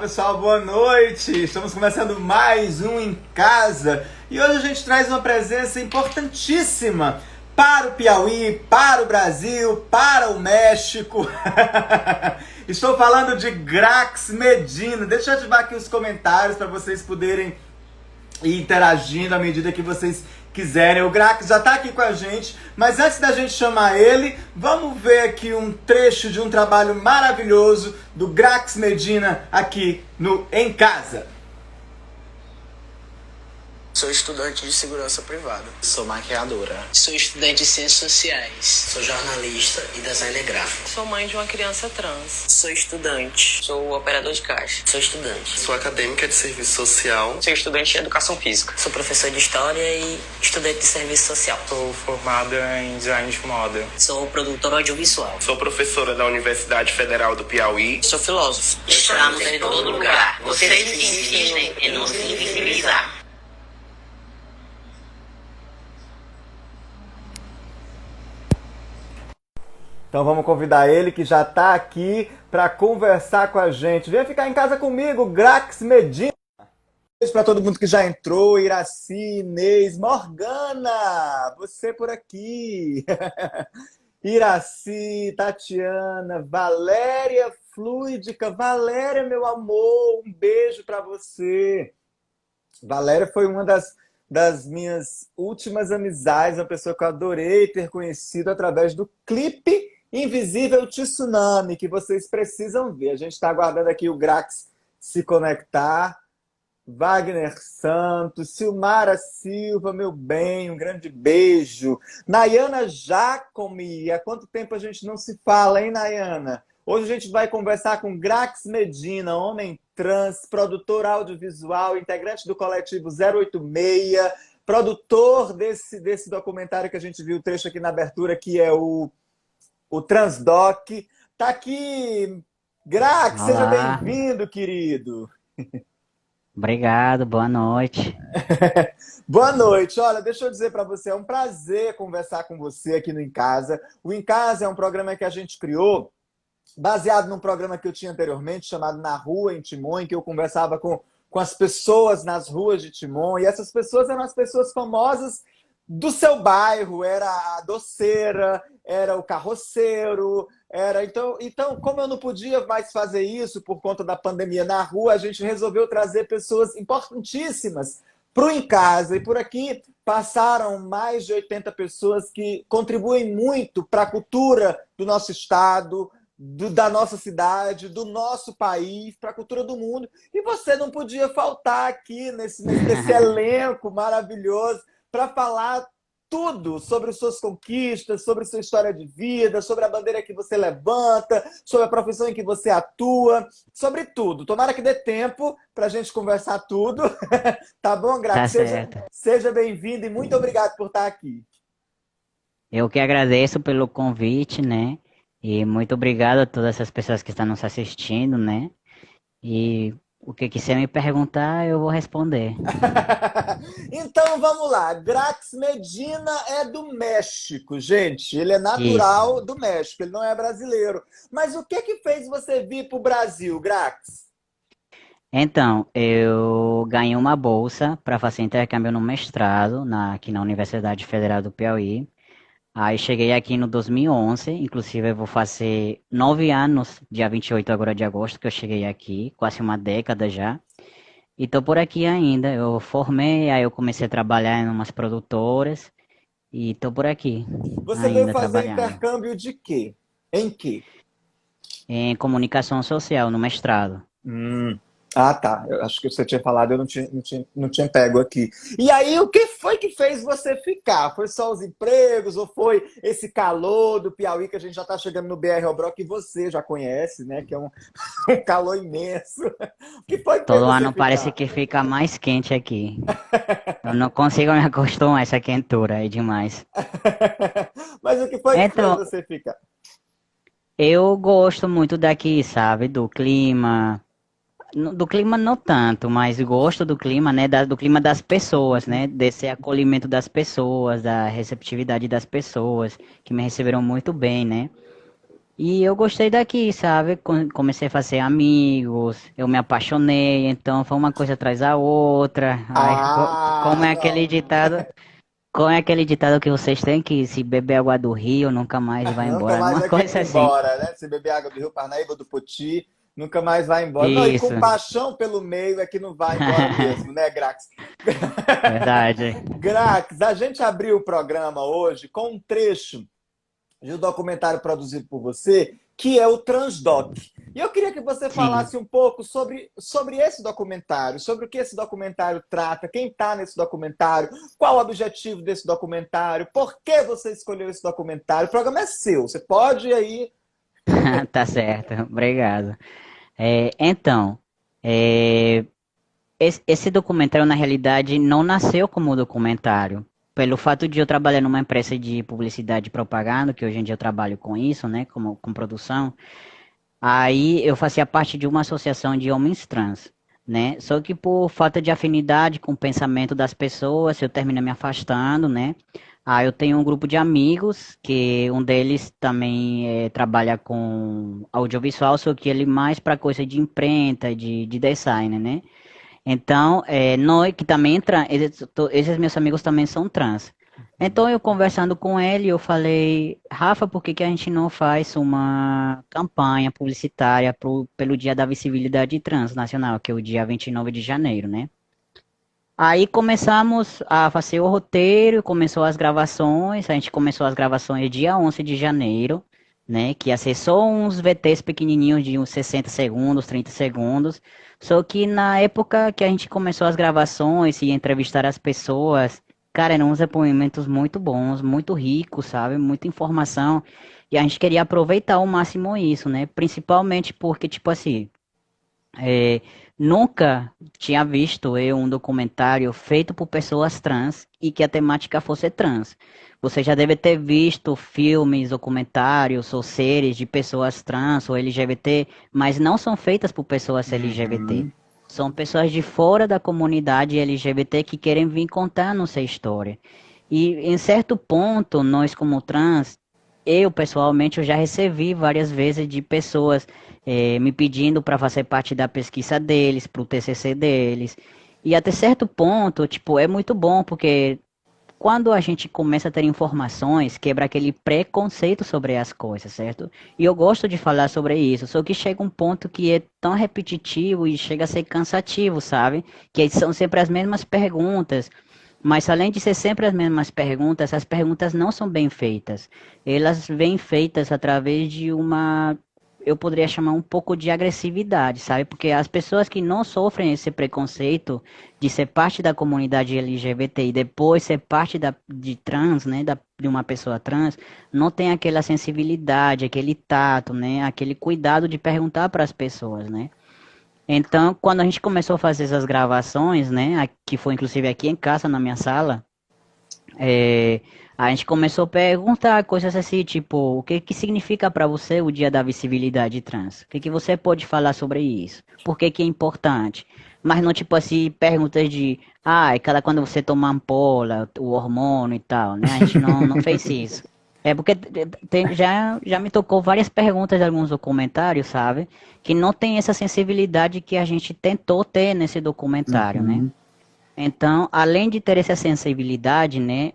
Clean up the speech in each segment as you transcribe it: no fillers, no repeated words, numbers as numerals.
Pessoal, boa noite! Estamos começando mais um Em Casa e hoje a gente traz uma presença importantíssima para o Piauí, para o Brasil, para o México. Estou falando de Grax Medina. Deixa eu ativar aqui os comentários para vocês poderem ir interagindo à medida que vocês quiserem. O Grax já está aqui com a gente, mas antes da gente chamar ele, vamos ver aqui um trecho de um trabalho maravilhoso do Grax Medina aqui no Em Casa. Sou estudante de segurança privada. Sou maquiadora. Sou estudante de ciências sociais. Sou jornalista e designer gráfico. Sou mãe de uma criança trans. Sou estudante. Sou operador de caixa. Sou estudante. Sou acadêmica de serviço social. Sou estudante de educação física. Sou professor de história e estudante de serviço social. Sou formada em design de moda. Sou produtora audiovisual. Sou professora da Universidade Federal do Piauí. Sou filósofo. Estamos em todo lugar. Vocês insistem em nos invisibilizar. Então vamos convidar ele que já está aqui para conversar com a gente. Venha ficar em casa comigo, Grax Medina. Beijo para todo mundo que já entrou, Iraci, Inês, Morgana, você por aqui. Iraci, Tatiana, Valéria Fluidica, Valéria, meu amor, um beijo para você. Valéria foi uma das minhas últimas amizades, uma pessoa que eu adorei ter conhecido através do clipe Invisível Tsunami, que vocês precisam ver. A gente está aguardando aqui o Grax se conectar. Wagner Santos, Silmara Silva, meu bem, um grande beijo. Nayana Jacome, há quanto tempo a gente não se fala, hein, Nayana? Hoje a gente vai conversar com Grax Medina, homem trans, produtor audiovisual, integrante do coletivo 086, produtor desse documentário que a gente viu o trecho aqui na abertura, que é o Transdoc. Tá aqui, Grax, seja bem-vindo, querido. Obrigado, boa noite. Boa noite. Olha, deixa eu dizer para você, é um prazer conversar com você aqui no Em Casa. O Em Casa é um programa que a gente criou baseado num programa que eu tinha anteriormente, chamado Na Rua, em Timon, em que eu conversava com as pessoas nas ruas de Timon, e essas pessoas eram as pessoas famosas do seu bairro, era a doceira, era o carroceiro, era... Então, como eu não podia mais fazer isso por conta da pandemia na rua, a gente resolveu trazer pessoas importantíssimas para o Em Casa, e por aqui passaram mais de 80 pessoas que contribuem muito para a cultura do nosso estado, da nossa cidade, do nosso país, para a cultura do mundo. E você não podia faltar aqui nesse elenco maravilhoso para falar tudo sobre suas conquistas, sobre sua história de vida, sobre a bandeira que você levanta, sobre a profissão em que você atua, sobre tudo. Tomara que dê tempo para a gente conversar tudo. Tá bom, Grax? Tá seja bem-vindo e muito obrigado por estar aqui. Eu que agradeço pelo convite, né? E muito obrigado a todas essas pessoas que estão nos assistindo, né? E o que você me perguntar, eu vou responder. Então vamos lá. Grax Medina é do México, gente. Ele é natural do México, ele não é brasileiro. Mas o que fez você vir para o Brasil, Grax? Então, eu ganhei uma bolsa para fazer intercâmbio no mestrado aqui na Universidade Federal do Piauí. Aí cheguei aqui no 2011, inclusive eu vou fazer 9 anos, dia 28 agora de agosto, que eu cheguei aqui, quase uma década já. E tô por aqui ainda, eu formei, aí eu comecei a trabalhar em umas produtoras e tô por aqui. Você veio fazer intercâmbio de quê? Em quê? Em comunicação social, no mestrado. Ah, tá. Eu acho que você tinha falado, eu não tinha pego aqui. E aí, o que foi que fez você ficar? Foi só os empregos ou foi esse calor do Piauí que a gente já está chegando no BR Obró, que você já conhece, né? Que é um calor imenso. O que foi que Todo fez ano você parece ficar? que fica mais quente aqui. Eu não consigo me acostumar a essa quentura, é demais. Mas o que foi que Então, fez você ficar? Eu gosto muito daqui, sabe? Do clima. Do clima não tanto, mas gosto do clima, né? Do clima das pessoas, né? Desse acolhimento das pessoas, da receptividade das pessoas, que me receberam muito bem, né? E eu gostei daqui, sabe? Comecei a fazer amigos, eu me apaixonei, então foi uma coisa atrás da outra. Ai, como é aquele Não. ditado, como é aquele ditado que vocês têm que se beber água do rio, nunca mais vai Nunca embora, mais uma vai querer coisa ir assim. embora, né? Se beber água do Rio Parnaíba, do Poti, nunca mais vai embora. Não, e Isso, com paixão pelo meio é que não vai embora mesmo, né, Grax? verdade. Grax, a gente abriu o programa hoje com um trecho de um documentário produzido por você, que é o Transdoc. E eu queria que você Sim. falasse um pouco sobre esse documentário, sobre o que esse documentário trata, quem está nesse documentário, qual o objetivo desse documentário, por que você escolheu esse documentário. O programa é seu, você pode aí. Tá certo, obrigado. Então, é, esse documentário, na realidade, não nasceu como documentário. Pelo fato de eu trabalhar numa empresa de publicidade e propaganda, que hoje em dia eu trabalho com isso, né, com produção, aí eu fazia parte de uma associação de homens trans, né? Só que por falta de afinidade com o pensamento das pessoas, eu terminei me afastando, né? Aí eu tenho um grupo de amigos, que um deles também trabalha com audiovisual, só que ele mais para coisa de imprenta, de design, né? Então, nós que também esses meus amigos também são trans. Então, eu conversando com ele, eu falei, Rafa, por que que a gente não faz uma campanha publicitária pelo Dia da Visibilidade Trans Nacional, que é o dia 29 de janeiro, né? Aí começamos a fazer o roteiro, começou as gravações, a gente começou as gravações dia 11 de janeiro, né, que ia ser só uns VTs pequenininhos de uns 60 segundos, 30 segundos, só que na época que a gente começou as gravações e entrevistar as pessoas, cara, eram uns depoimentos muito bons, muito ricos, sabe, muita informação, e a gente queria aproveitar ao máximo isso, né, principalmente porque, tipo assim, é, nunca tinha visto eu um documentário feito por pessoas trans e que a temática fosse trans. Você já deve ter visto filmes, documentários ou séries de pessoas trans ou LGBT, mas não são feitas por pessoas LGBT. Uhum. São pessoas de fora da comunidade LGBT que querem vir contar nossa história. E em certo ponto, nós como trans, eu pessoalmente eu já recebi várias vezes de pessoas me pedindo para fazer parte da pesquisa deles, para o TCC deles. E até certo ponto, tipo, é muito bom porque quando a gente começa a ter informações, quebra aquele preconceito sobre as coisas, certo? E eu gosto de falar sobre isso, só que chega um ponto que é tão repetitivo e chega a ser cansativo, sabe? Que são sempre as mesmas perguntas. Mas além de ser sempre as mesmas perguntas, as perguntas não são bem feitas. Elas vêm feitas através de uma, eu poderia chamar um pouco de agressividade, sabe? Porque as pessoas que não sofrem esse preconceito de ser parte da comunidade LGBT e depois ser parte de trans, né? De uma pessoa trans, não tem aquela sensibilidade, aquele tato, né? Aquele cuidado de perguntar para as pessoas, né? Então, quando a gente começou a fazer essas gravações, né, que foi inclusive aqui em casa, na minha sala, a gente começou a perguntar coisas assim, tipo, o que que significa para você o Dia da Visibilidade Trans? O que que você pode falar sobre isso? Por que que é importante? Mas não tipo assim, perguntas de, é cada quando você toma ampola, o hormônio e tal, né? A gente não fez isso. É porque já me tocou várias perguntas de alguns documentários, sabe? Que não tem essa sensibilidade que a gente tentou ter nesse documentário, né? Uhum. Então, além de ter essa sensibilidade, né?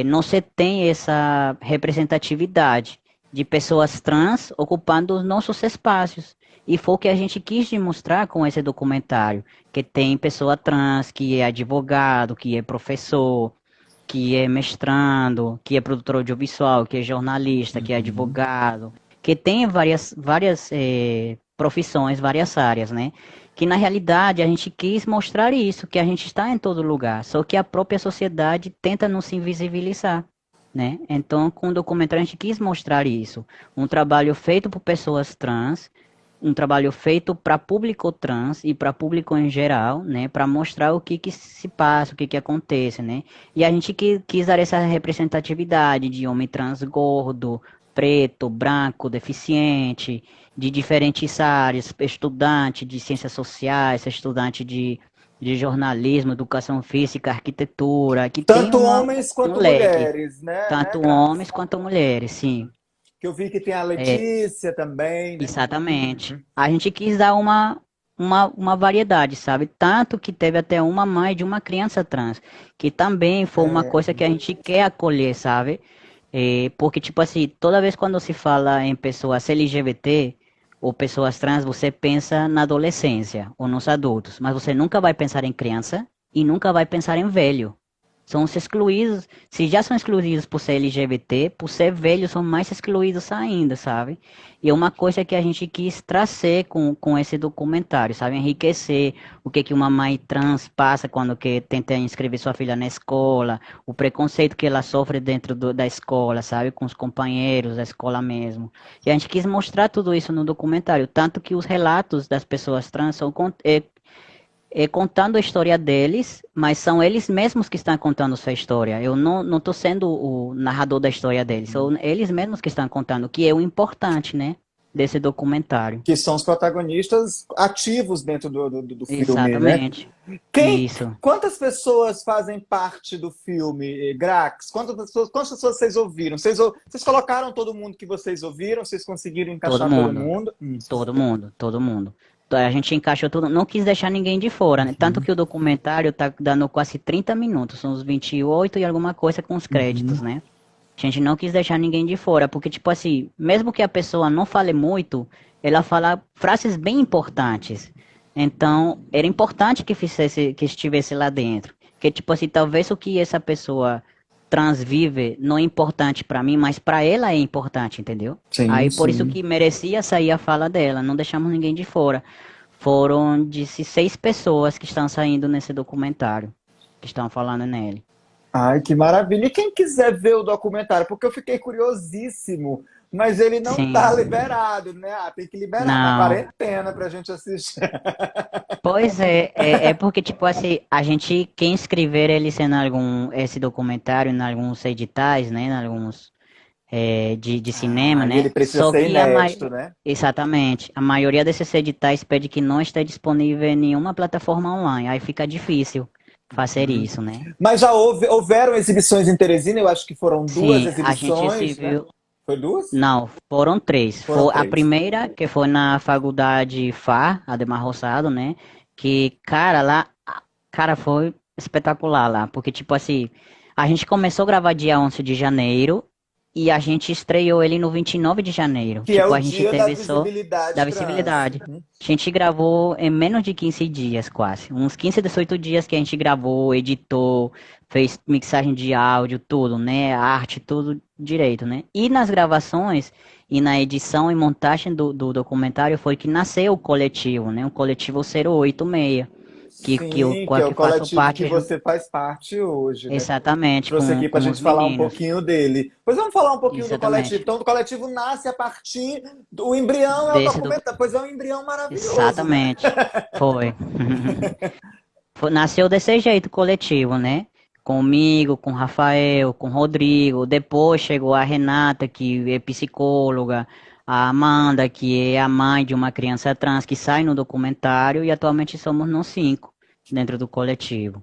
Não se tem essa representatividade de pessoas trans ocupando os nossos espaços. E foi o que a gente quis demonstrar com esse documentário. Que tem pessoa trans, que é advogado, que é professor, que é mestrando, que é produtor audiovisual, que é jornalista, que é advogado, que tem várias profissões, várias áreas, né? Que na realidade a gente quis mostrar isso, que a gente está em todo lugar, só que a própria sociedade tenta nos invisibilizar, né? Então, com o documentário a gente quis mostrar isso, um trabalho feito por pessoas trans, um trabalho feito para público trans e para público em geral, né, para mostrar o que se passa, o que acontece, né? E a gente quis dar essa representatividade de homem trans gordo, preto, branco, deficiente, de diferentes áreas, estudante de ciências sociais, estudante de jornalismo, educação física, arquitetura, que tem Tanto um homens quanto leque, mulheres, né, tanto Grax? homens quanto mulheres, sim. Que eu vi que tem a É, Letícia também, né? exatamente. A gente quis dar uma variedade, sabe? Tanto que teve até uma mãe de uma criança trans, que também foi uma coisa que a gente quer acolher, sabe? Porque, tipo assim, toda vez quando se fala em pessoas LGBT ou pessoas trans, você pensa na adolescência ou nos adultos, mas você nunca vai pensar em criança e nunca vai pensar em velho. São os excluídos, se já são excluídos por ser LGBT, por ser velhos, são mais excluídos ainda, sabe? E é uma coisa que a gente quis trazer com esse documentário, sabe? Enriquecer o que uma mãe trans passa quando que tenta inscrever sua filha na escola, o preconceito que ela sofre dentro da escola, sabe? Com os companheiros da escola mesmo. E a gente quis mostrar tudo isso no documentário, tanto que os relatos das pessoas trans são contando a história deles, mas são eles mesmos que estão contando sua história. Eu não estou sendo o narrador da história deles, são eles mesmos que estão contando, que é o importante, né, desse documentário. Que são os protagonistas ativos dentro do filme, Exatamente. né? Isso. Quantas pessoas fazem parte do filme, Grax? Quantas pessoas vocês ouviram? Vocês colocaram todo mundo que vocês ouviram? Vocês conseguiram encaixar todo mundo? Todo mundo. A gente encaixou tudo, não quis deixar ninguém de fora, né? Tanto que o documentário tá dando quase 30 minutos, são uns 28 e alguma coisa com os créditos, né? A gente não quis deixar ninguém de fora, porque, tipo assim, mesmo que a pessoa não fale muito, ela fala frases bem importantes. Então, era importante que estivesse lá dentro. Que, tipo assim, talvez o que essa pessoa transvive não é importante pra mim, mas pra ela é importante, entendeu? Sim, Aí por isso sim. que merecia sair a fala dela, não deixamos ninguém de fora. Foram de 6 pessoas que estão saindo nesse documentário, que estão falando nele. Ai, que maravilha. E quem quiser ver o documentário, porque eu fiquei curiosíssimo, mas ele não Sim. tá liberado, né? Tem que liberar na Não. quarentena pra gente assistir. Pois é porque, tipo assim, a gente, quem inscrever eles esse documentário em alguns editais, né, em alguns de cinema, E né, ele precisa só ser que inédito, né? exatamente, a maioria desses editais pede que não esteja disponível em nenhuma plataforma online, aí fica difícil fazer isso, né. Mas já houveram exibições em Teresina, eu acho que foram duas Sim, a exibições, gente se né? viu. Foi duas? Não, foram 3. Foram Foi a 3. primeira, que foi na faculdade FAR, Ademar Roçado, né? Que, cara, lá, cara, foi espetacular lá. Porque, tipo assim, a gente começou a gravar dia 11 de janeiro e a gente estreou ele no 29 de janeiro. Que Tipo, é o a gente dia da teve só visibilidade da trans. visibilidade. A gente gravou em menos de 15 dias, quase. Uns 15, 18 dias que a gente gravou, editou, fez mixagem de áudio, tudo, né? Arte, tudo direito, né? E nas gravações e na edição e montagem do documentário foi que nasceu o coletivo, né? O coletivo 086, Sim, que eu que é o faço coletivo parte que junto. você faz parte hoje, né? Exatamente, Trouxe aqui para a com gente os falar um meninos. pouquinho dele. Pois vamos falar um pouquinho do coletivo. Exatamente. Então, o coletivo nasce a partir do embrião, é o Desse documentário. Pois é um embrião maravilhoso, né? Exatamente. Foi. Nasceu desse jeito, coletivo, né? Comigo, com o Rafael, com o Rodrigo. Depois chegou a Renata, que é psicóloga. A Amanda, que é a mãe de uma criança trans, que sai no documentário. E atualmente somos nós 5 dentro do coletivo.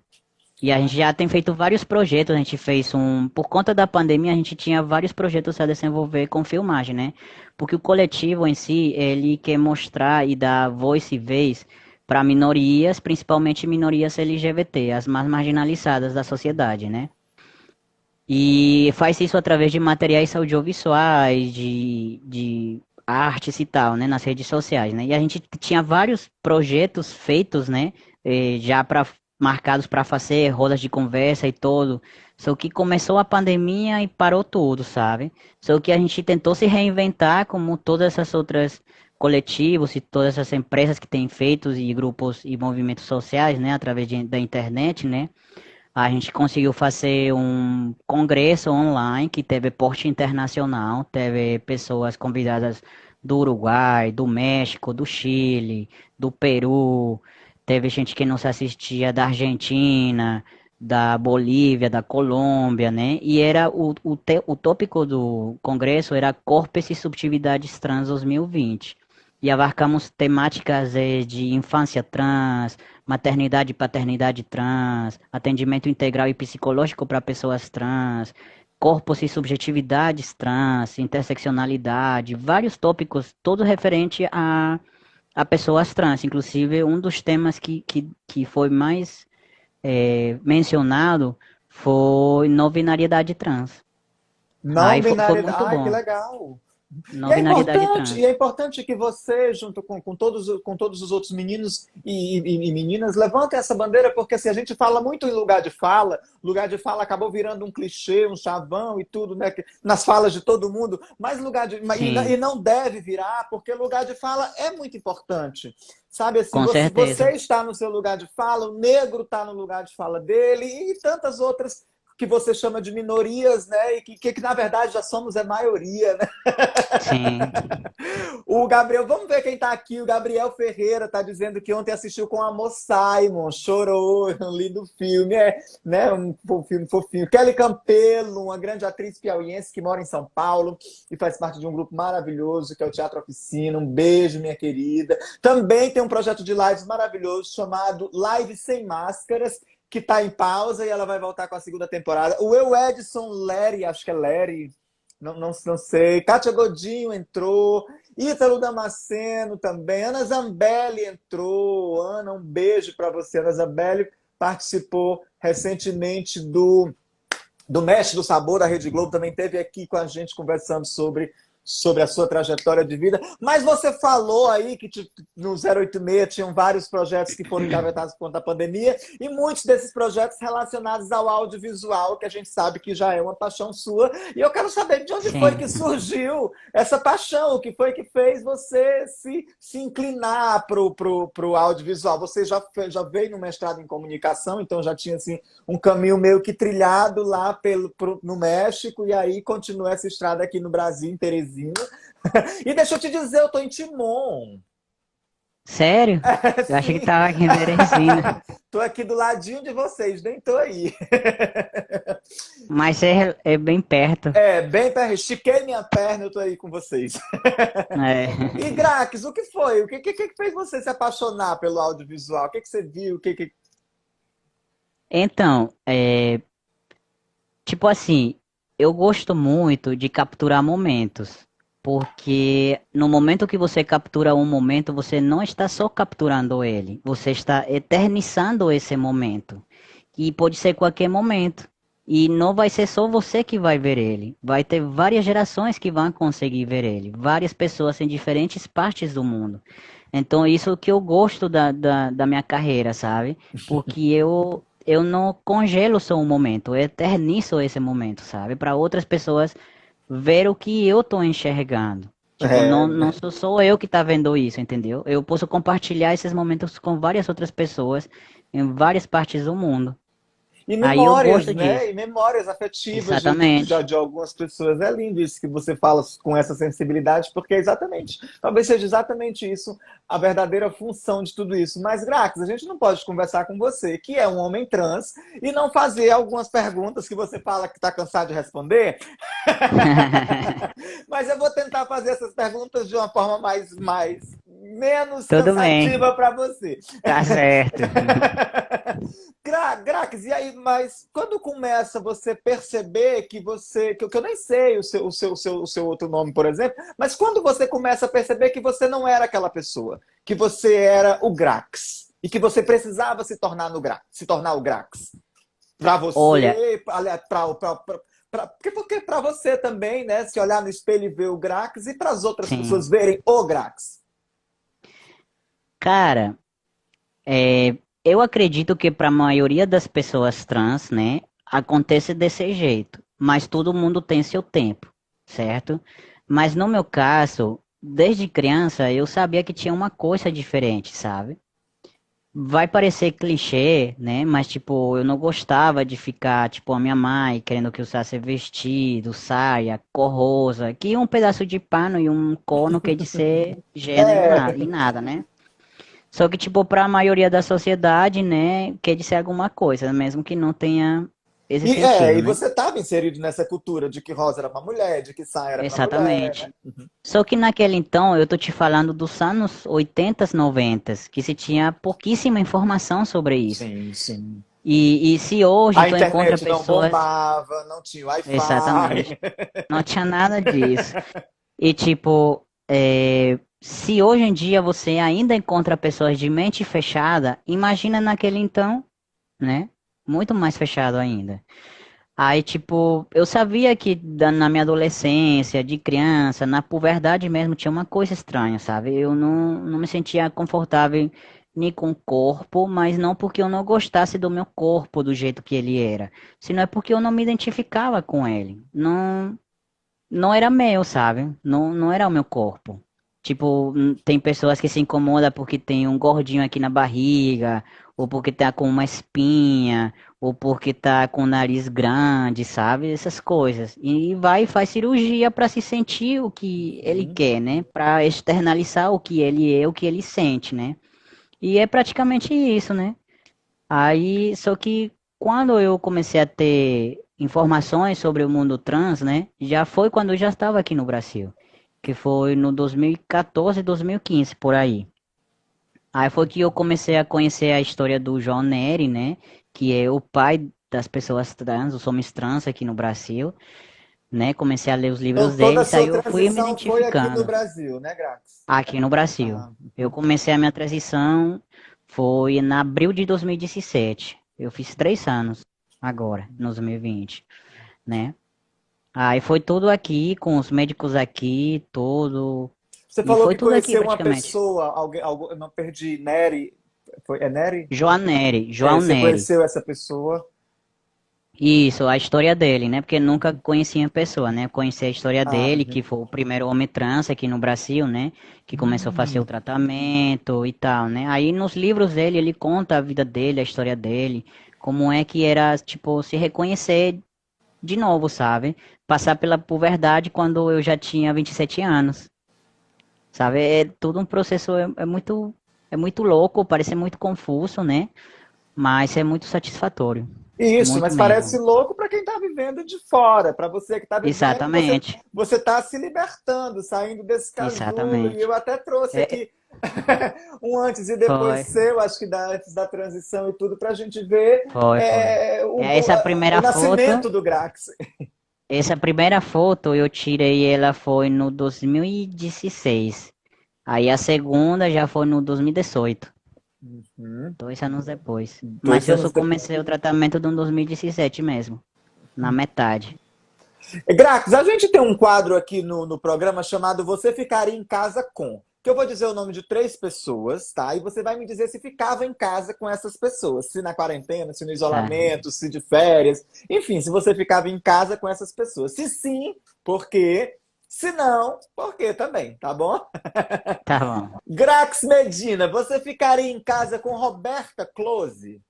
E a gente já tem feito vários projetos. A gente fez por conta da pandemia, a gente tinha vários projetos a desenvolver com filmagem, né? Porque o coletivo em si, ele quer mostrar e dar voz e vez para minorias, principalmente minorias LGBT, as mais marginalizadas da sociedade, né? E faz isso através de materiais audiovisuais, de artes e tal, né? Nas redes sociais, né? E a gente tinha vários projetos feitos, né? Já marcados para fazer rodas de conversa e tudo. Só que começou a pandemia e parou tudo, sabe? Só que a gente tentou se reinventar como todas essas outras coletivos e todas essas empresas que têm feitos e grupos e movimentos sociais, né, através da internet, né? A gente conseguiu fazer um congresso online que teve porte internacional, teve pessoas convidadas do Uruguai, do México, do Chile, do Peru, teve gente que nos assistia da Argentina, da Bolívia, da Colômbia, né? E era o tópico do congresso era Corpos e Subjetividades Trans 2020. E abarcamos temáticas de infância trans, maternidade e paternidade trans, atendimento integral e psicológico para pessoas trans, corpos e subjetividades trans, interseccionalidade, vários tópicos, todo referente a pessoas trans. Inclusive, um dos temas que foi mais mencionado foi não binariedade trans. Não Aí ficou binariedade. muito Ai, que bom. Legal. Não binariedade trans. E é importante que você, junto com todos os outros meninos e meninas, levantem essa bandeira, porque assim, a gente fala muito em lugar de fala acabou virando um clichê, um chavão e tudo, né? Nas falas de todo mundo, mas e não deve virar, porque lugar de fala é muito importante. Sabe assim, Com certeza. você está no seu lugar de fala, o negro está no lugar de fala dele e tantas outras que você chama de minorias, né? E que na verdade já somos a maioria, né? Sim. O Gabriel, vamos ver quem tá aqui. O Gabriel Ferreira tá dizendo que ontem assistiu com a Mo Simon, chorou, um lindo filme, né? Um filme fofinho. Kelly Campelo, uma grande atriz piauiense que mora em São Paulo e faz parte de um grupo maravilhoso que é o Teatro Oficina. Um beijo, minha querida. Também tem um projeto de lives maravilhoso chamado Live Sem Máscaras, que está em pausa e ela vai voltar com a segunda temporada. O Eu Edson Lery, acho que é Lery, não sei. Kátia Godinho entrou. Ítalo Damasceno também. Ana Zambelli entrou. Ana, um beijo para você. Ana Zambelli participou recentemente do Mestre do Sabor da Rede Globo. Também esteve aqui com a gente conversando sobre a sua trajetória de vida. Mas você falou aí que no 086 tinham vários projetos que foram engavetados por conta da pandemia e muitos desses projetos relacionados ao audiovisual, que a gente sabe que já é uma paixão sua. E eu quero saber de onde foi que surgiu essa paixão, o que foi que fez você se inclinar para o audiovisual. Você já veio no mestrado em comunicação, então já tinha assim, um caminho meio que trilhado lá no México, e aí continua essa estrada aqui no Brasil, em Teresina. E deixa eu te dizer, eu tô em Timon. Sério? Eu achei que tava aqui em Teresina. Tô aqui do ladinho de vocês, nem tô aí. Mas é bem perto. É, bem perto. Estiquei minha perna, eu tô aí com vocês. É. E Grax, o que foi? O que fez você se apaixonar pelo audiovisual? O que você viu? Então, tipo assim, eu gosto muito de capturar momentos, porque no momento que você captura um momento, você não está só capturando ele, você está eternizando esse momento, e pode ser qualquer momento, e não vai ser só você que vai ver ele, vai ter várias gerações que vão conseguir ver ele, várias pessoas em diferentes partes do mundo. Então, isso que eu gosto da minha carreira, sabe? Porque eu não congelo só um momento, eu eternizo esse momento, sabe? Para outras pessoas ver o que eu tô enxergando. Tipo, não sou só eu que tá vendo isso, entendeu? Eu posso compartilhar esses momentos com várias outras pessoas em várias partes do mundo. E Aí eu memórias, gosto né? disso. E memórias afetivas Exatamente. de algumas pessoas. É lindo isso que você fala com essa sensibilidade, porque é talvez seja exatamente isso a verdadeira função de tudo isso. Mas, Grax, a gente não pode conversar com você, que é um homem trans, e não fazer algumas perguntas que você fala que está cansado de responder. Mas eu vou tentar fazer essas perguntas de uma forma menos Tudo bem. cansativa para você. Tá certo. Grax, e aí, mas quando começa você perceber que eu nem sei o seu outro nome, por exemplo, mas quando você começa a perceber que você não era aquela pessoa, que você era o Grax, e que você precisava se tornar o Grax, para você, Olha, porque para você também, né, se olhar no espelho e ver o Grax, e para as outras sim. pessoas verem o Grax. Cara, eu acredito que para a maioria das pessoas trans, né, acontece desse jeito, mas todo mundo tem seu tempo, certo? Mas no meu caso, desde criança, eu sabia que tinha uma coisa diferente, sabe? Vai parecer clichê, né? Mas, tipo, eu não gostava de ficar, tipo, a minha mãe querendo que eu usasse vestido, saia, cor rosa, que um pedaço de pano e um corno quer dizer gênero e nada, né? Só que, tipo, para a maioria da sociedade, né, quer dizer alguma coisa, mesmo que não tenha esse sentido, E né? você estava inserido nessa cultura de que rosa era para mulher, de que saia era para Exatamente. mulher, né? Só que naquele então, eu tô te falando dos anos 80, 90, que se tinha pouquíssima informação sobre isso. Sim. E se hoje A tu encontra internet não pessoas. bombava, não tinha Wi-Fi. Exatamente. Não tinha nada disso. E tipo, se hoje em dia você ainda encontra pessoas de mente fechada, imagina naquele então, né? Muito mais fechado ainda. Aí, tipo, eu sabia que na minha adolescência, de criança, na puberdade mesmo, tinha uma coisa estranha, sabe? Eu não me sentia confortável nem com o corpo, mas não porque eu não gostasse do meu corpo do jeito que ele era, senão é porque eu não me identificava com ele. Não era meu, sabe? Não era o meu corpo. Tipo, tem pessoas que se incomodam porque tem um gordinho aqui na barriga, ou porque tá com uma espinha, ou porque tá com o nariz grande, sabe? Essas coisas. E vai e faz cirurgia para se sentir o que ele quer, né? Para externalizar o que ele é, o que ele sente, né? E é praticamente isso, né? Aí, só que quando eu comecei a ter informações sobre o mundo trans, né? Já foi quando eu já estava aqui no Brasil, que foi no 2014, 2015, por aí. Aí foi que eu comecei a conhecer a história do João Nery, né? Que é o pai das pessoas trans, os homens trans aqui no Brasil, né? Comecei a ler os livros Então, toda a dele, aí sua eu fui me transição foi aqui no identificando. Brasil, né, Grax? Aqui no Brasil. Ah, Eu comecei a minha transição, foi em abril de 2017. Eu fiz 3 anos agora, em 2020, né? Aí foi tudo aqui, com os médicos aqui, tudo. você E falou foi que tudo aqui conheceu uma praticamente. pessoa, eu não perdi, Nery, é Nery? João Nery, É, João você Nery. conheceu essa pessoa? Isso, a história dele, né? Porque eu nunca conhecia a pessoa, né? Conheci a história Ah, dele, que foi o primeiro homem trans aqui no Brasil, né? Que começou a fazer o hum. tratamento e tal, né? Aí nos livros dele, ele conta a vida dele, a história dele, como é que era, tipo, se reconhecer de novo, sabe? Passar pela puberdade quando eu já tinha 27 anos, sabe? É tudo um processo, é muito louco, parece muito confuso, né? Mas é muito satisfatório, Isso, muito mas parece mesmo. louco para quem está vivendo de fora. Para você que está vivendo, Exatamente, você está se libertando, saindo desse casulo. E exatamente. eu até trouxe É, aqui um antes e depois foi, seu, acho que antes da transição e tudo, para a gente ver foi. Essa o primeira foto, nascimento do Grax. essa primeira foto eu tirei, ela foi no 2016. Aí a segunda já foi no 2018, Uhum. 2 anos depois. Mas Dois eu só anos comecei depois. o tratamento no 2017 mesmo, na metade. Grax, a gente tem um quadro aqui no programa chamado Você Ficaria em Casa com. Que eu vou dizer o nome de 3 pessoas, tá? E você vai me dizer se ficava em casa com essas pessoas. Se na quarentena, se no Certo. isolamento, se de férias. Enfim, se você ficava em casa com essas pessoas. Se sim, por quê? Se não, por quê também, tá bom? Tá bom. Grax Medina, você ficaria em casa com Roberta Close?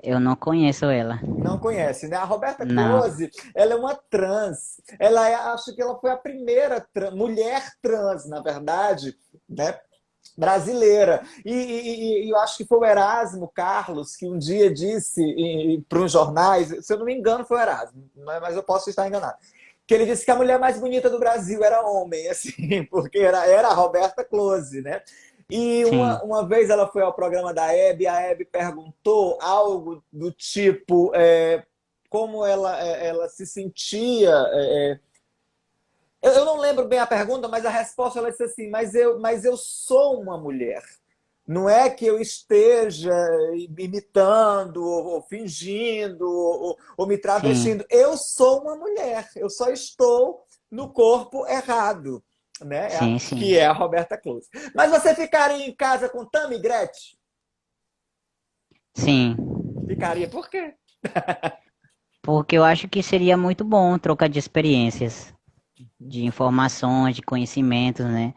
Eu não conheço ela. Não conhece, né? A Roberta Não. Close, ela é uma trans. Acho que ela foi a primeira mulher trans, na verdade, né? Brasileira. E eu acho que foi o Erasmo Carlos que um dia disse para uns jornais, se eu não me engano, foi o Erasmo, mas eu posso estar enganado. Que ele disse que a mulher mais bonita do Brasil era homem, assim, porque era a Roberta Close, né? E Sim, uma vez ela foi ao programa da Hebe, a Hebe perguntou algo do tipo como ela se sentia. Eu não lembro bem a pergunta, mas a resposta ela disse assim: mas eu sou uma mulher. Não é que eu esteja imitando, ou fingindo, ou me sim, travestindo. Eu sou uma mulher. Eu só estou no corpo errado, né? sim. Que é a Roberta Close. Mas você ficaria em casa com Tammy Gretchen? Sim. Ficaria. Por quê? Porque eu acho que seria muito bom trocar de experiências, de informações, de conhecimentos, né?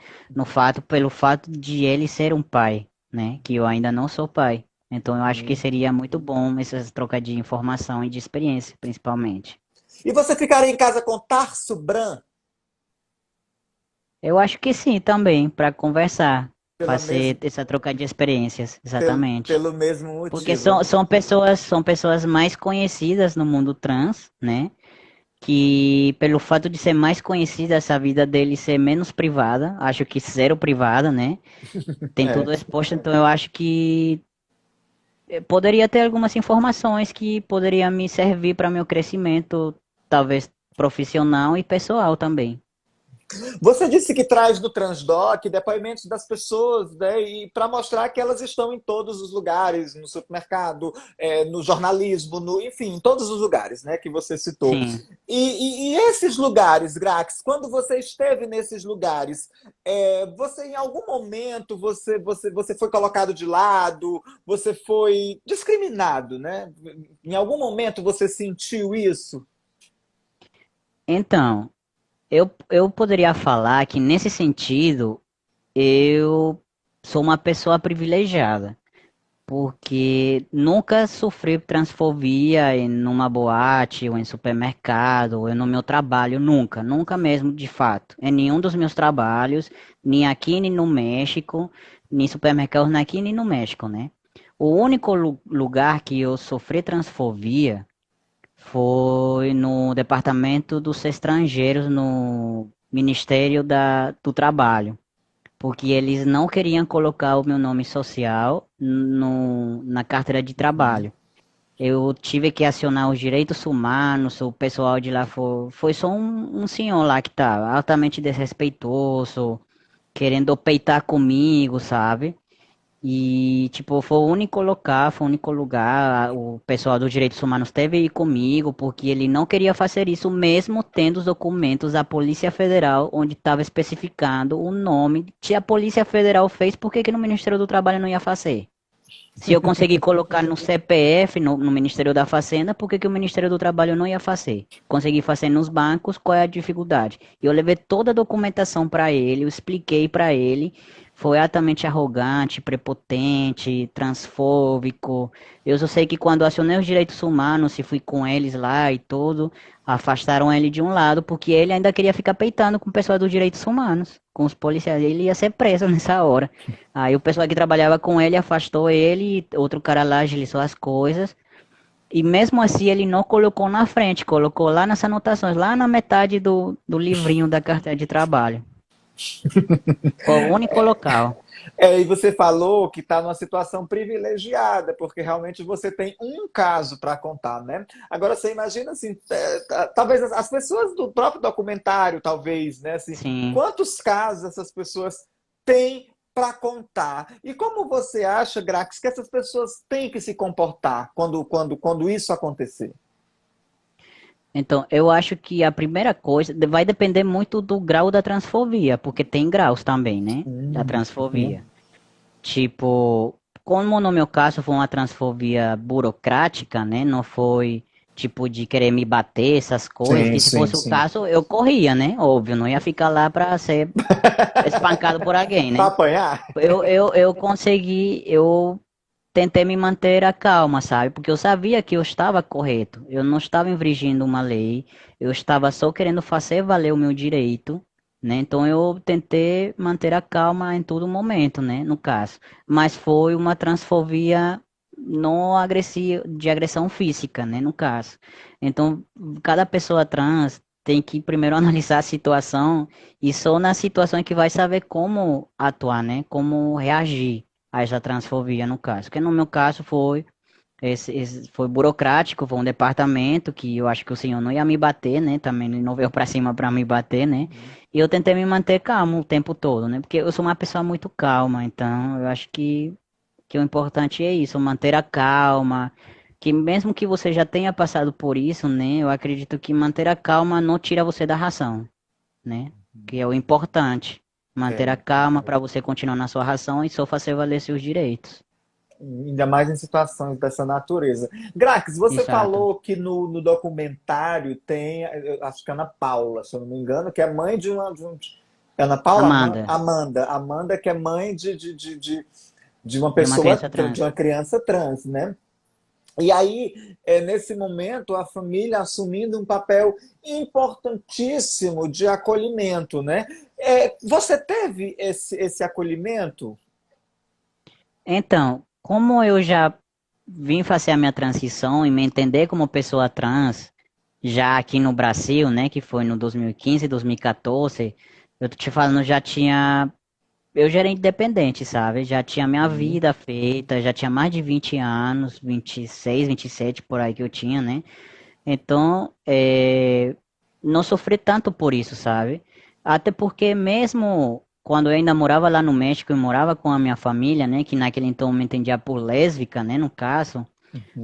Pelo fato de ele ser um pai, né? Que eu ainda não sou pai. Então eu acho que Uhum. seria muito bom essas trocas de informação e de experiência, principalmente. E você ficaria em casa com Tarso Bran? Eu acho que sim, também, para conversar, Pela fazer mes... essa troca de experiências, pelo, exatamente. pelo mesmo Porque motivo. são pessoas mais conhecidas no mundo trans, né? Que pelo fato de ser mais conhecida, essa vida dele ser menos privada, acho que zero privada, né? Tem tudo É. exposto, então eu acho que poderia ter algumas informações que poderiam me servir para meu crescimento, talvez profissional e pessoal também. Você disse que traz do Transdoc depoimentos das pessoas, né, e para mostrar que elas estão em todos os lugares, no supermercado, no jornalismo, enfim, em todos os lugares, né, que você citou. Sim. E esses lugares, Grax, quando você esteve nesses lugares, você em algum momento você foi colocado de lado, você foi discriminado, né? Em algum momento você sentiu isso? Então, eu poderia falar que, nesse sentido, eu sou uma pessoa privilegiada, porque nunca sofri transfobia em numa boate, ou em supermercado, ou no meu trabalho, nunca mesmo, de fato. Em nenhum dos meus trabalhos, nem aqui, nem no México, nem supermercados nem aqui, nem no México, né? O único lugar que eu sofri transfobia foi no Departamento dos Estrangeiros, no Ministério do Trabalho, porque eles não queriam colocar o meu nome social na carteira de trabalho. Eu tive que acionar os direitos humanos, o pessoal de lá foi só um senhor lá que estava altamente desrespeitoso, querendo peitar comigo, sabe? E, tipo, foi o único lugar, o pessoal dos direitos humanos teve aí comigo, porque ele não queria fazer isso, mesmo tendo os documentos da Polícia Federal, onde estava especificando o nome. Se a Polícia Federal fez, por que no Ministério do Trabalho não ia fazer? Se eu conseguir colocar no CPF, no Ministério da Fazenda, por que o Ministério do Trabalho não ia fazer? Consegui fazer nos bancos, qual é a dificuldade? Eu levei toda a documentação para ele, eu expliquei para ele. Foi altamente arrogante, prepotente, transfóbico. Eu só sei que quando acionei os direitos humanos e fui com eles lá e tudo, afastaram ele de um lado, porque ele ainda queria ficar peitando com o pessoal dos direitos humanos, com os policiais. Ele ia ser preso nessa hora. Aí o pessoal que trabalhava com ele afastou ele, outro cara lá agilizou as coisas. E mesmo assim ele não colocou na frente, colocou lá nas anotações, lá na metade do livrinho da carteira de trabalho. Foi o único local. E você falou que está numa situação privilegiada, porque realmente você tem um caso para contar, né? Agora você imagina assim, talvez as pessoas do próprio documentário, talvez, né? Assim, Sim. quantos casos essas pessoas têm para contar? E como você acha, Grax, que essas pessoas têm que se comportar quando isso acontecer? Então, eu acho que a primeira coisa vai depender muito do grau da transfobia, porque tem graus também, né? Da transfobia. Tipo, como no meu caso foi uma transfobia burocrática, né? Não foi tipo de querer me bater, essas coisas. Que se fosse o caso, eu corria, né? Óbvio, não ia ficar lá pra ser espancado por alguém, né? Pra apanhar? Eu consegui, eu tentei me manter a calma, sabe? Porque eu sabia que eu estava correto. Eu não estava infringindo uma lei. Eu estava só querendo fazer valer o meu direito, né? Então eu tentei manter a calma em todo momento, né? No caso. Mas foi uma transfobia não agressiva, de agressão física, né? No caso. Então, cada pessoa trans tem que primeiro analisar a situação e só na situação é que vai saber como atuar, né? Como reagir a essa transfobia, no caso. Porque no meu caso foi burocrático, foi um departamento que eu acho que o senhor não ia me bater, né? Também ele não veio pra cima pra me bater, né? E eu tentei me manter calmo o tempo todo, né? Porque eu sou uma pessoa muito calma, então eu acho que o importante é isso, manter a calma, que mesmo que você já tenha passado por isso, né? Eu acredito que manter a calma não tira você da razão, né? Que é o importante. Manter a calma para você continuar na sua ração e só fazer valer seus direitos. Ainda mais em situações dessa natureza. Grax, você Exato. falou que no documentário tem, acho que Ana Paula, se eu não me engano, que é mãe de uma... Ana Paula? Amanda. Amanda, que é mãe de uma pessoa, de uma criança trans, né? E aí, nesse momento, a família assumindo um papel importantíssimo de acolhimento, né? Você teve esse acolhimento? Então, como eu já vim fazer a minha transição e me entender como pessoa trans, já aqui no Brasil, né, que foi no 2015, 2014, eu tô te falando, já tinha eu já era independente, sabe? Já tinha minha vida feita, já tinha mais de 20 anos, 26, 27 por aí que eu tinha, né? Então, não sofri tanto por isso, sabe? Até porque mesmo quando eu ainda morava lá no México e morava com a minha família, né? Que naquele então eu me entendia por lésbica, né? No caso,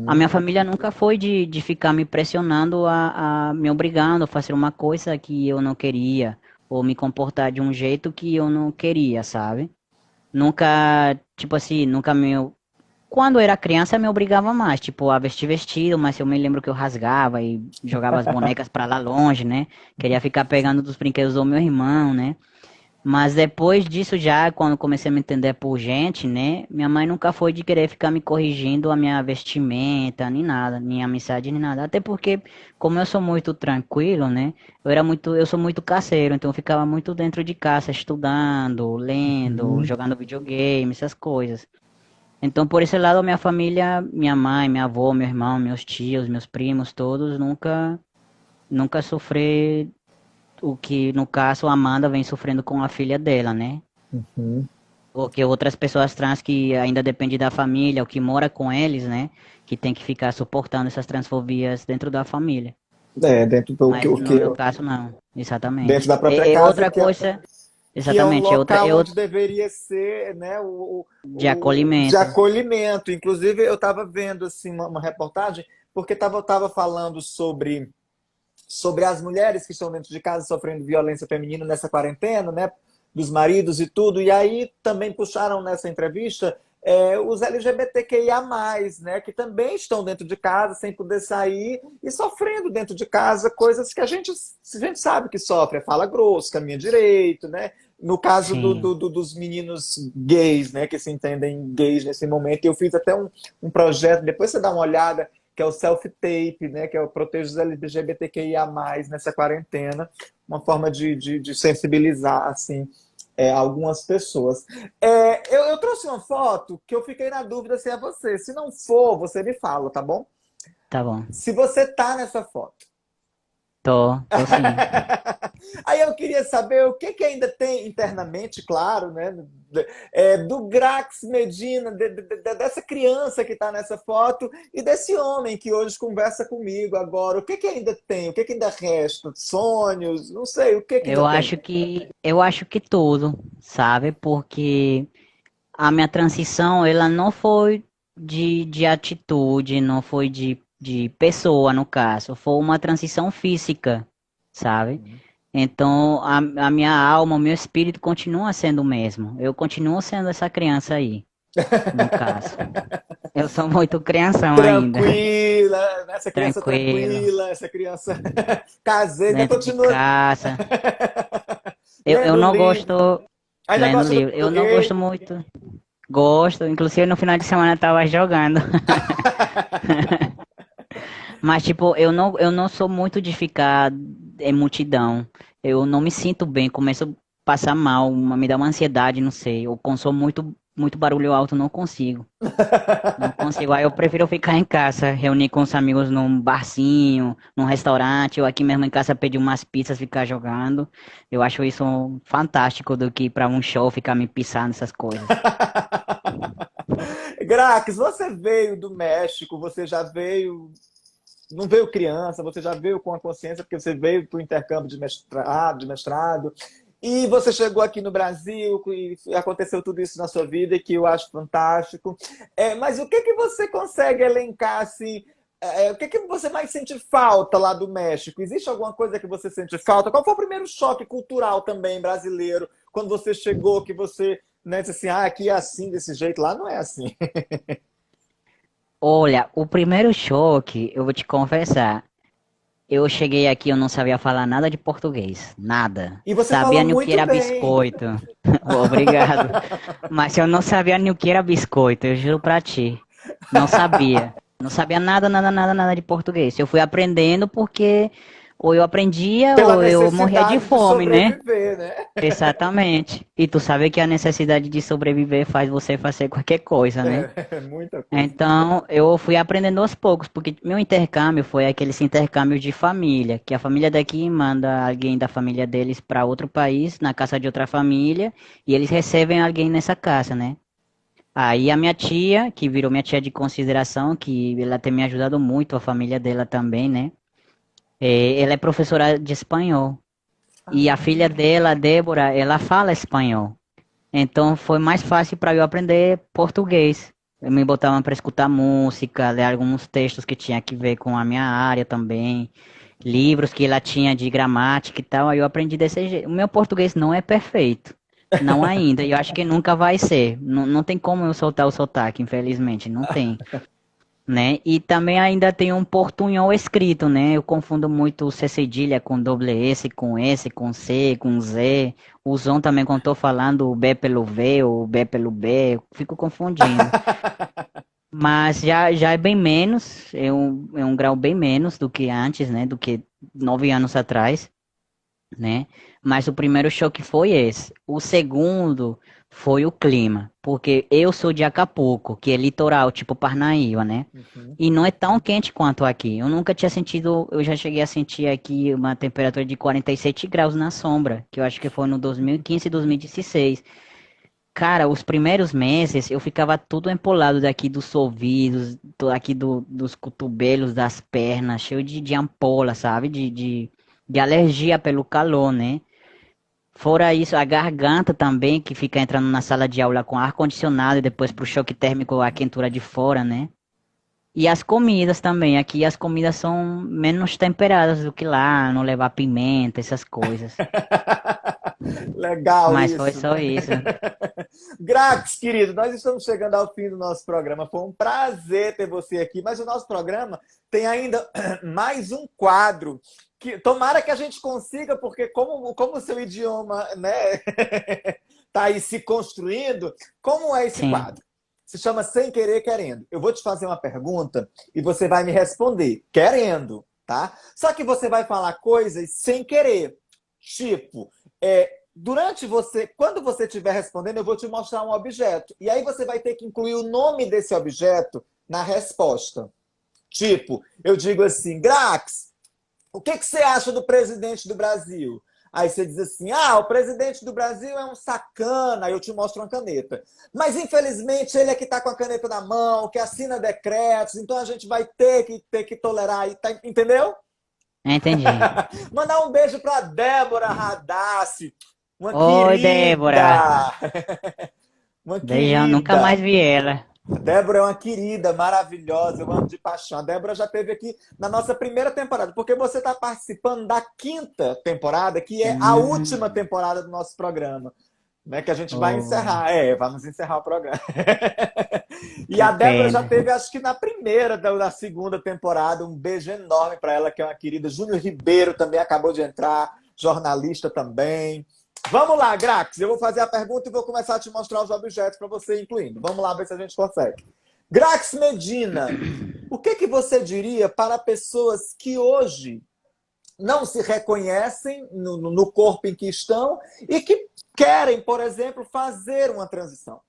a minha família nunca foi de ficar me pressionando a me obrigando a fazer uma coisa que eu não queria, ou me comportar de um jeito que eu não queria, sabe? Nunca, tipo assim, nunca me. Quando eu era criança, me obrigava mais, tipo, a vestir vestido, mas eu me lembro que eu rasgava e jogava as bonecas pra lá longe, né? Queria ficar pegando dos brinquedos do meu irmão, né? Mas depois disso já, quando comecei a me entender por gente, né? Minha mãe nunca foi de querer ficar me corrigindo a minha vestimenta, nem nada, nem amizade, nem nada. Até porque, como eu sou muito tranquilo, né? Eu sou muito caseiro, então eu ficava muito dentro de casa, estudando, lendo, jogando videogame, essas coisas. Então, por esse lado, minha família, minha mãe, minha avó, meu irmão, meus tios, meus primos, todos nunca sofreram o que, no caso, a Amanda vem sofrendo com a filha dela, né? Porque outras pessoas trans que ainda dependem da família, ou que mora com eles, né? Que tem que ficar suportando essas transfobias dentro da família. Dentro do Mas no meu caso, não. Exatamente. dentro da própria É casa, outra que é, coisa. que é um Exatamente, local é onde outra deveria ser, né, de de acolhimento. acolhimento. Inclusive, eu estava vendo assim, uma reportagem, porque tava falando sobre as mulheres que estão dentro de casa sofrendo violência feminina nessa quarentena, né, dos maridos e tudo, e aí também puxaram nessa entrevista os LGBTQIA+, né, que também estão dentro de casa sem poder sair e sofrendo dentro de casa coisas que a gente sabe que sofre, fala grosso, caminha direito, né, no caso Sim. dos meninos gays, né, que se entendem gays nesse momento. Eu fiz até um projeto, depois você dá uma olhada, que é o self-tape, né, que é o Proteja os LGBTQIA+, nessa quarentena, uma forma de sensibilizar, assim, algumas pessoas. Eu trouxe uma foto que eu fiquei na dúvida se é você. Se não for, você me fala, tá bom? Tá bom. Se você tá nessa foto. Tô sim. Aí eu queria saber o que ainda tem internamente, claro, né? Do Grax Medina, dessa criança que está nessa foto e desse homem que hoje conversa comigo agora. O que ainda tem? O que ainda resta? Sonhos? Não sei, o que Eu ainda acho tem? eu acho que tudo, sabe? Porque a minha transição, ela não foi de atitude, não foi de pessoa, no caso. Foi uma transição física, sabe? Então, a minha alma, o meu espírito continua sendo o mesmo. Eu continuo sendo essa criança aí, no caso. Eu sou muito crianção ainda. Tranquila, essa criança Tranquilo, tranquila, essa criança caseira, ainda dentro de continua casa. Eu lendo não livro. gosto, Ainda lendo gosta do livro, eu não português. gosto muito. Gosto, inclusive no final de semana eu tava jogando. Mas, tipo, eu não sou muito de ficar em multidão. Eu não me sinto bem, começo a passar mal, me dá uma ansiedade, não sei. Eu consumo muito barulho alto, não consigo. Não consigo. Aí eu prefiro ficar em casa, reunir com os amigos num barzinho, num restaurante, ou aqui mesmo em casa pedir umas pizzas, ficar jogando. Eu acho isso fantástico do que ir pra um show ficar me pisando essas coisas. Grax, você veio do México, você já veio, não veio criança, você já veio com a consciência, porque você veio para o intercâmbio de mestrado, e você chegou aqui no Brasil e aconteceu tudo isso na sua vida, que eu acho fantástico. Mas o que você consegue elencar, assim, o que você mais sente falta lá do México? Existe alguma coisa que você sente falta? Qual foi o primeiro choque cultural também brasileiro, quando você chegou, que você, né, disse assim, aqui é assim, desse jeito, lá não é assim. Olha, o primeiro choque, eu vou te confessar, eu cheguei aqui, eu não sabia falar nada de português, nada. E você Sabia falou nem o que muito era bem. biscoito. Obrigado. Mas eu não sabia nem o que era biscoito, eu juro pra ti. Não sabia. Não sabia nada de português. Eu fui aprendendo porque ou eu aprendia Pela ou eu morria de necessidade de fome, né? sobreviver, né? Exatamente. E tu sabe que a necessidade de sobreviver faz você fazer qualquer coisa, né? Muita coisa. Então, eu fui aprendendo aos poucos, porque meu intercâmbio foi aqueles intercâmbios de família, que a família daqui manda alguém da família deles para outro país, na casa de outra família, e eles recebem alguém nessa casa, né? Aí a minha tia, que virou minha tia de consideração, que ela tem me ajudado muito, a família dela também, né? Ela é professora de espanhol. E a filha dela, a Débora, ela fala espanhol. Então foi mais fácil para eu aprender português. Eu me botava para escutar música, ler alguns textos que tinha que ver com a minha área também, livros que ela tinha de gramática e tal. Aí eu aprendi desse jeito. O meu português não é perfeito, não ainda. E eu acho que nunca vai ser. Não, não tem como eu soltar o sotaque, infelizmente, não tem. Né? E também ainda tem um portunhol escrito, né? Eu confundo muito o C cedilha com doble S, com C, com Z. O som também, quando estou falando o B pelo V ou o B pelo B, eu fico confundindo. Mas já é bem menos, é um grau bem menos do que antes, né? Do que 9 anos atrás, né? Mas o primeiro choque foi esse. O segundo foi o clima, porque eu sou de Acapulco, que é litoral, tipo Parnaíba, né? E não é tão quente quanto aqui. Eu nunca tinha sentido, eu já cheguei a sentir aqui uma temperatura de 47 graus na sombra, que eu acho que foi no 2015 e 2016. Cara, os primeiros meses eu ficava tudo empolado daqui dos ouvidos, aqui dos cotovelos, das pernas, cheio de ampola, sabe? De alergia pelo calor, né? Fora isso, a garganta também, que fica entrando na sala de aula com ar-condicionado e depois pro choque térmico a quentura de fora, né? E as comidas também. Aqui as comidas são menos temperadas do que lá, não levar pimenta, essas coisas. Legal Mas isso. foi só isso. Grax, querido, nós estamos chegando ao fim do nosso programa. Foi um prazer ter você aqui, mas o nosso programa tem ainda mais um quadro. Que, tomara que a gente consiga, porque como o seu idioma, né, tá aí se construindo, como é esse Sim. quadro? Se chama Sem Querer, Querendo. Eu vou te fazer uma pergunta e você vai me responder querendo, tá? Só que você vai falar coisas sem querer. Tipo, quando você estiver respondendo, eu vou te mostrar um objeto. E aí você vai ter que incluir o nome desse objeto na resposta. Tipo, eu digo assim, Grax, o que você acha do presidente do Brasil? Aí você diz assim, o presidente do Brasil é um sacana, aí eu te mostro uma caneta. Mas, infelizmente, ele é que está com a caneta na mão, que assina decretos, então a gente vai ter que tolerar, entendeu? Entendi. Mandar um beijo para Débora Radassi, uma Oi, querida. Débora. Uma Beijão, nunca querida. mais vi ela. A Débora é uma querida, maravilhosa, eu amo de paixão. A Débora já esteve aqui na nossa primeira temporada, porque você está participando da 5ª temporada, que é a última temporada do nosso programa, né? Que a gente vai encerrar. Vamos encerrar o programa. E a Débora já teve, acho que na primeira da 2ª temporada. Um beijo enorme para ela, que é uma querida. Júnior Ribeiro também acabou de entrar, jornalista também. Vamos lá, Grax, eu vou fazer a pergunta e vou começar a te mostrar os objetos para você incluindo. Vamos lá ver se a gente consegue. Grax Medina, o que você diria para pessoas que hoje não se reconhecem no corpo em que estão e que querem, por exemplo, fazer uma transição?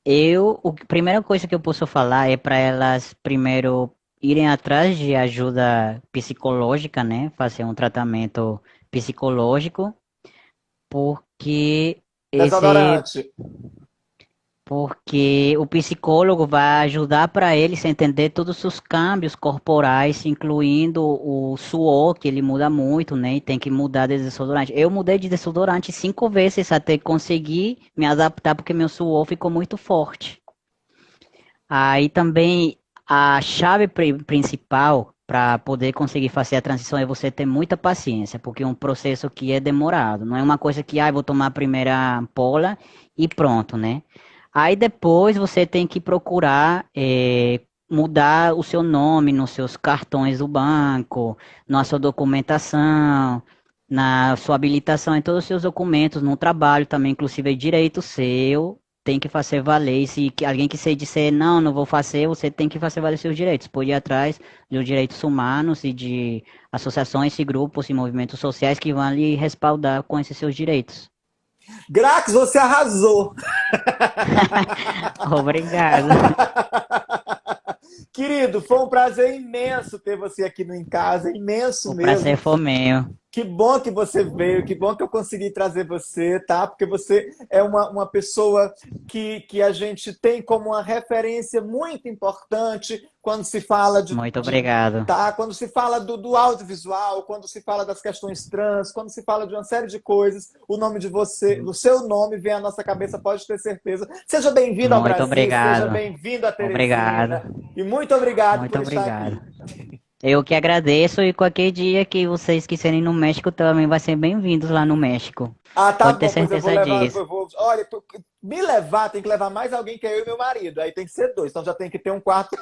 A primeira coisa que eu posso falar é para elas primeiro irem atrás de ajuda psicológica, né? Fazer um tratamento psicológico, porque o psicólogo vai ajudar para eles a entender todos os cambios corporais, incluindo o suor, que ele muda muito, né? E tem que mudar de desodorante. Eu mudei de desodorante 5 vezes até conseguir me adaptar, porque meu suor ficou muito forte. Aí também a chave principal para poder conseguir fazer a transição é você ter muita paciência, porque é um processo que é demorado. Não é uma coisa que, vou tomar a primeira ampola e pronto, né? Aí depois você tem que procurar mudar o seu nome nos seus cartões do banco, na sua documentação, na sua habilitação, em todos os seus documentos, no trabalho também, inclusive é direito seu tem que fazer valer. E se alguém que se disser, não, não vou fazer, você tem que fazer valer seus direitos. Pode ir atrás dos direitos humanos e de associações e grupos e movimentos sociais que vão lhe respaldar com esses seus direitos. Grax, você arrasou! Obrigado. Querido, foi um prazer imenso ter você aqui no Em Casa, imenso O mesmo. prazer foi meu. Que bom que você veio, que bom que eu consegui trazer você, tá? Porque você é uma pessoa que a gente tem como uma referência muito importante quando se fala de... Muito obrigado. Tá? Quando se fala do audiovisual, quando se fala das questões trans, quando se fala de uma série de coisas, o nome de você, o seu nome vem à nossa cabeça, pode ter certeza. Seja bem-vindo ao Muito Brasil, obrigado. seja bem-vindo a Teresina. Obrigado. E muito obrigado Muito por obrigado. estar aqui. Eu que agradeço e qualquer dia que vocês quiserem ir no México também vai ser bem-vindos lá no México. Ah, tá Pode bom, ter pois eu vou certeza levar, disso. olha, me levar, tem que levar mais alguém que eu e meu marido. Aí tem que ser 2, então já tem que ter um quarto.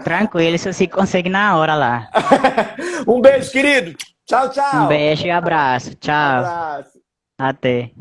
Tranquilo, isso se consegue na hora lá. Um beijo, querido. Tchau, tchau. Um beijo e abraço. Tchau. Abraço. Até.